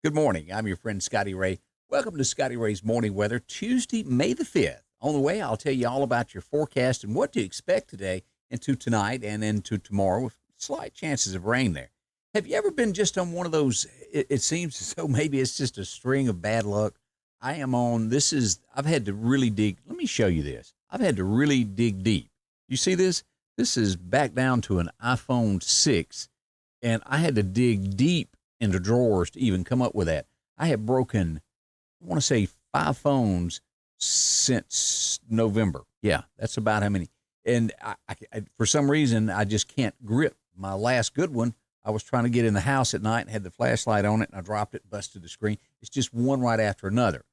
Good morning. I'm your friend Scotty Ray. Welcome to Scotty Ray's Morning Weather, Tuesday, May the 5th. On the way, I'll tell you all about your forecast and what to expect today into tonight and into tomorrow with slight chances of rain there. Have you ever been just on one of those, it seems as though maybe it's just a string of bad luck? I am on, I've had to really dig. Let me show you this. I've had to really dig deep. You see this? This is back down to an iPhone 6, and I had to dig deep into drawers to even come up with that. I have broken, I want to say 5 phones since November. Yeah, that's about how many. And I for some reason, I just can't grip my last good one. I was trying to get in the house at night and had the flashlight on it, and I dropped it, busted the screen. It's just one right after another.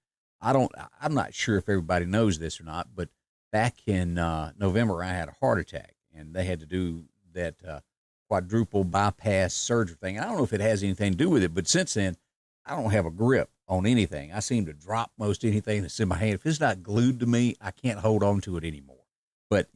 I'm not sure if everybody knows this or not, but back in November, I had a heart attack, and they had to do that quadruple bypass surgery thing. I don't know if it has anything to do with it, but since then, I don't have a grip on anything. I seem to drop most anything that's in my hand. If it's not glued to me, I can't hold on to it anymore. But,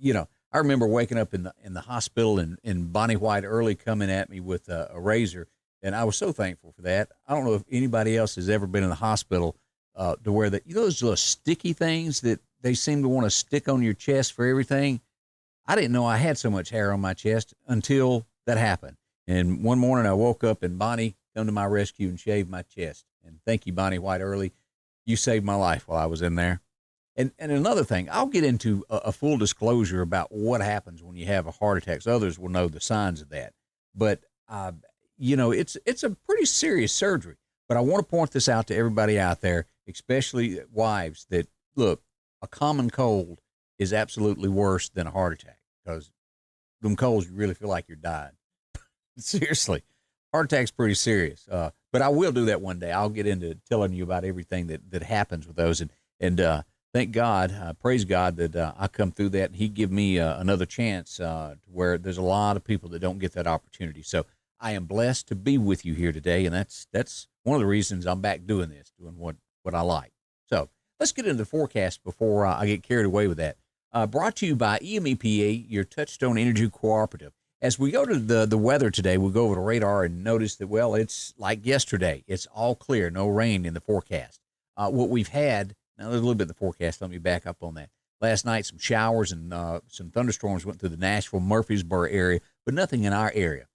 I remember waking up in the hospital and Bonnie White early coming at me with a razor, and I was so thankful for that. I don't know if anybody else has ever been in the hospital to where those little sticky things that they seem to want to stick on your chest for everything. I didn't know I had so much hair on my chest until that happened. And one morning I woke up and Bonnie come to my rescue and shaved my chest. And thank you, Bonnie White Early. You saved my life while I was in there. And another thing, I'll get into a full disclosure about what happens when you have a heart attack. So others will know the signs of that. But, it's a pretty serious surgery. But I want to point this out to everybody out there, especially wives, that, look, a common cold is absolutely worse than a heart attack, because them colds, you really feel like you're dying. Seriously, heart attack's pretty serious. But I will do that one day. I'll get into telling you about everything that happens with those. And thank God, praise God that I come through that, and He give me another chance to where there's a lot of people that don't get that opportunity. So I am blessed to be with you here today, and that's one of the reasons I'm back doing this, doing what I like. So let's get into the forecast before I get carried away with that. Brought to you by EMEPA, your Touchstone Energy Cooperative. As we go to the weather today, we'll go over the radar and notice that, well, it's like yesterday. It's all clear, no rain in the forecast. What we've had, now there's a little bit in the forecast. Let me back up on that. Last night, some showers and some thunderstorms went through the Nashville-Murfreesboro area, but nothing in our area.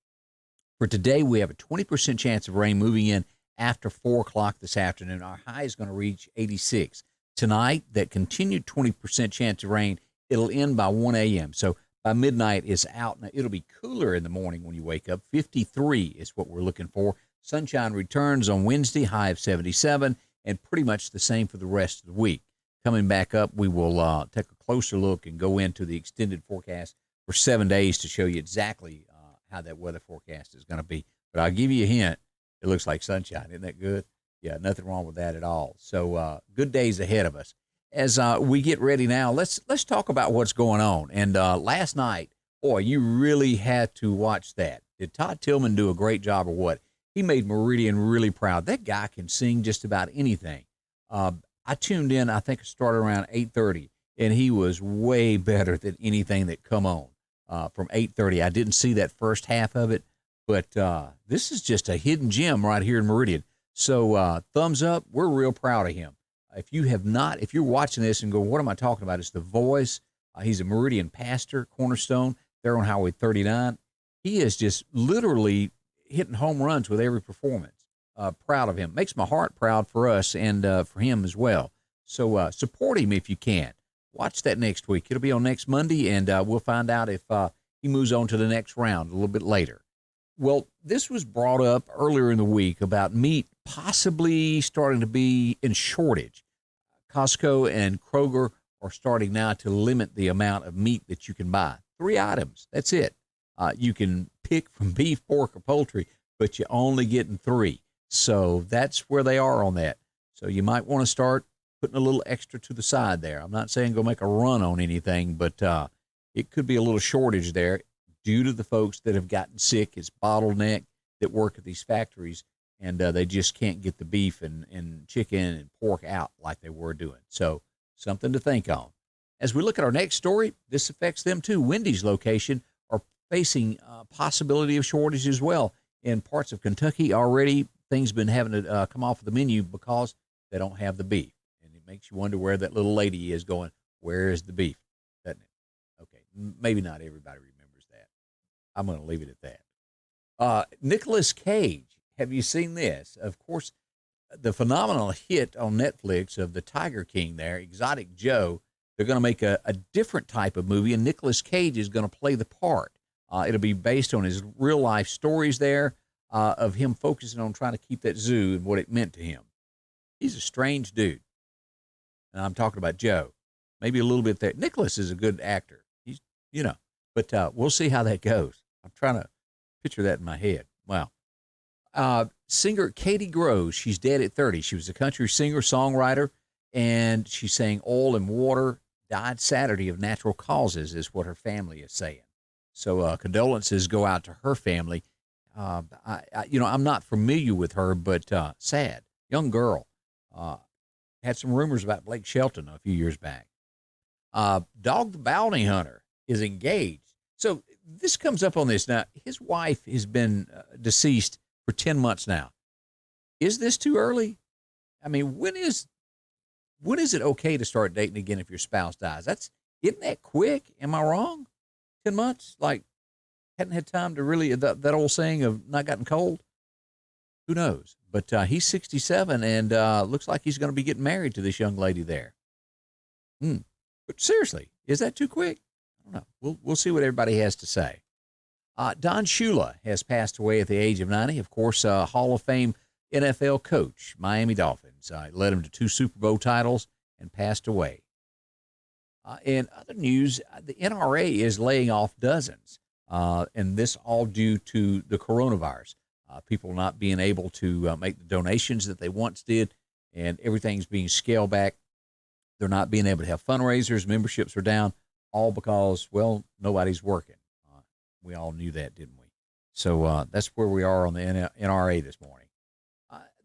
For today, we have a 20% chance of rain moving in after 4 o'clock this afternoon. Our high is going to reach 86. Tonight, that continued 20% chance of rain, it'll end by 1 a.m. So by midnight, it's out. Now, it'll be cooler in the morning when you wake up. 53 is what we're looking for. Sunshine returns on Wednesday, high of 77, and pretty much the same for the rest of the week. Coming back up, we will take a closer look and go into the extended forecast for 7 days to show you exactly how that weather forecast is going to be. But I'll give you a hint. It looks like sunshine. Isn't that good? Yeah, nothing wrong with that at all. So good days ahead of us. As we get ready now, let's talk about what's going on. And last night, boy, you really had to watch that. Did Todd Tilghman do a great job or what? He made Meridian really proud. That guy can sing just about anything. I tuned in, I think it started around 8:30, and he was way better than anything that come on from 8:30. I didn't see that first half of it, but this is just a hidden gem right here in Meridian. So thumbs up. We're real proud of him. If you're watching this and go, what am I talking about? It's The Voice. He's a Meridian pastor, Cornerstone. They're on Highway 39. He is just literally hitting home runs with every performance. Proud of him. Makes my heart proud for us and for him as well. So support him if you can. Watch that next week. It'll be on next Monday, and we'll find out if he moves on to the next round a little bit later. Well, this was brought up earlier in the week about meat possibly starting to be in shortage. Costco and Kroger are starting now to limit the amount of meat that you can buy. 3 items. That's it. You can pick from beef, pork, or poultry, but you're only getting 3. So that's where they are on that. So you might want to start putting a little extra to the side there. I'm not saying go make a run on anything, but it could be a little shortage there due to the folks that have gotten sick. It's bottleneck that work at these factories, and they just can't get the beef and chicken and pork out like they were doing. So something to think on. As we look at our next story, this affects them too. Wendy's location are facing possibility of shortage as well. In parts of Kentucky already, things been having to come off of the menu because they don't have the beef. And it makes you wonder where that little lady is going, where is the beef? Doesn't it? Okay, maybe not everybody remembers that. I'm going to leave it at that. Nicolas Cage, have you seen this? Of course, the phenomenal hit on Netflix of the Tiger King there, Exotic Joe. They're going to make a different type of movie, and Nicolas Cage is going to play the part. It'll be based on his real-life stories there of him focusing on trying to keep that zoo and what it meant to him. He's a strange dude. And I'm talking about Joe. Maybe a little bit there. Nicholas is a good actor. He's, but we'll see how that goes. I'm trying to picture that in my head. Wow. Singer Katie Groves, she's dead at 30. She was a country singer, songwriter, and she sang Oil and Water, died Saturday of natural causes, is what her family is saying. So condolences go out to her family. I'm not familiar with her, but sad. Young girl. Had some rumors about Blake Shelton a few years back. Dog the Bounty Hunter is engaged. So this comes up on this. Now, his wife has been deceased for 10 months now. Is this too early? I mean, when is it okay to start dating again if your spouse dies? Isn't that quick? Am I wrong? 10 months? Like, hadn't had time to really, that old saying of not gotten cold? Who knows? But he's 67 and looks like he's going to be getting married to this young lady there. But seriously, is that too quick? I don't know. We'll see what everybody has to say. Don Shula has passed away at the age of 90. Of course, Hall of Fame NFL coach, Miami Dolphins. Led him to 2 Super Bowl titles and passed away. In other news, the NRA is laying off dozens, and this all due to the coronavirus. People not being able to make the donations that they once did, and everything's being scaled back. They're not being able to have fundraisers. Memberships are down, all because, well, nobody's working. We all knew that, didn't we? So that's where we are on the NRA this morning.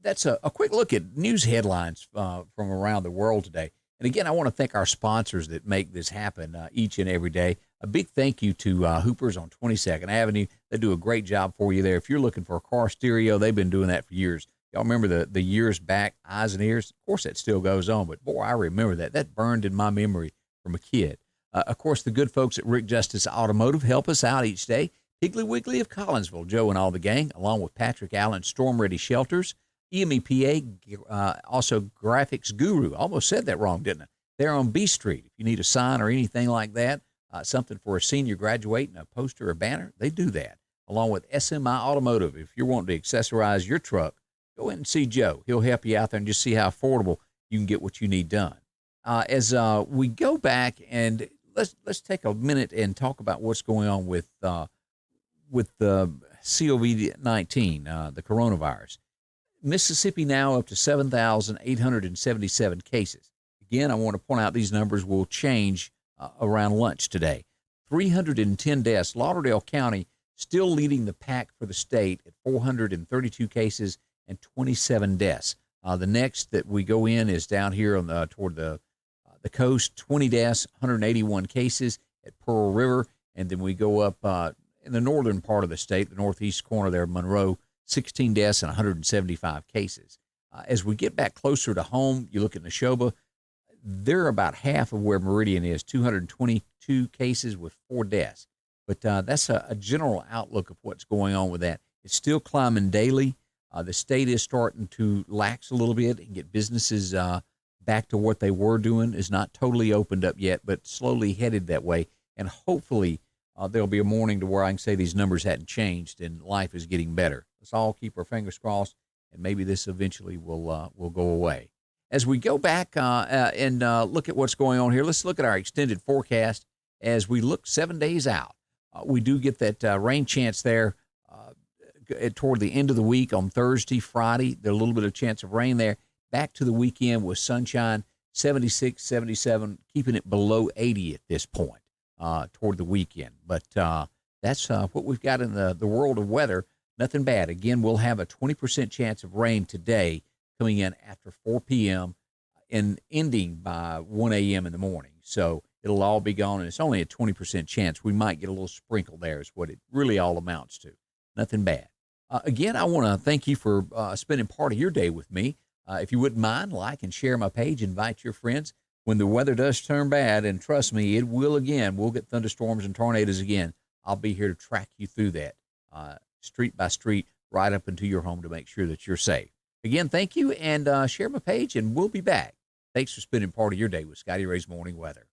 That's a quick look at news headlines from around the world today. And again, I want to thank our sponsors that make this happen each and every day. A big thank you to Hoopers on 22nd Avenue. They do a great job for you there. If you're looking for a car stereo, they've been doing that for years. Y'all remember the years back, eyes and ears? Of course, that still goes on, but boy, I remember that. That burned in my memory from a kid. Of course, the good folks at Rick Justice Automotive help us out each day. Piggly Wiggly of Collinsville, Joe and all the gang, along with Patrick Allen, Storm Ready Shelters, EMEPA, also Graphics Guru. Almost said that wrong, didn't I? They're on B Street. If you need a sign or anything like that, something for a senior graduating, a poster or banner, they do that. Along with SMI Automotive. If you're wanting to accessorize your truck, go in and see Joe. He'll help you out there and just see how affordable you can get what you need done. As we go back and let's take a minute and talk about what's going on with the COVID-19, the coronavirus. Mississippi now up to 7,877 cases. Again, I want to point out these numbers will change around lunch today. 310 deaths. Lauderdale County still leading the pack for the state at 432 cases and 27 deaths. The next that we go in is down here on toward the coast, 20 deaths, 181 cases at Pearl River. And then we go up in the northern part of the state, the northeast corner there, Monroe, 16 deaths and 175 cases. As we get back closer to home, you look at Neshoba, they're about half of where Meridian is, 222 cases with 4 deaths. But that's a general outlook of what's going on with that. It's still climbing daily. The state is starting to lax a little bit and get businesses back to what they were doing. Is not totally opened up yet, but slowly headed that way. And hopefully there'll be a morning to where I can say these numbers hadn't changed and life is getting better. Let's all keep our fingers crossed, and maybe this eventually will go away. As we go back and look at what's going on here, let's look at our extended forecast as we look 7 days out. We do get that rain chance there toward the end of the week on Thursday, Friday. There's a little bit of chance of rain there. Back to the weekend with sunshine, 76, 77, keeping it below 80 at this point toward the weekend. But that's what we've got in the world of weather. Nothing bad. Again, we'll have a 20% chance of rain today coming in after 4 p.m. and ending by 1 a.m. in the morning. So it'll all be gone, and it's only a 20% chance. We might get a little sprinkle there is what it really all amounts to. Nothing bad. Again, I want to thank you for spending part of your day with me. If you wouldn't mind, like and share my page, invite your friends. When the weather does turn bad, and trust me, it will again, we'll get thunderstorms and tornadoes again. I'll be here to track you through that, street by street, right up into your home to make sure that you're safe. Again, thank you, and share my page, and we'll be back. Thanks for spending part of your day with Scotty Ray's Morning Weather.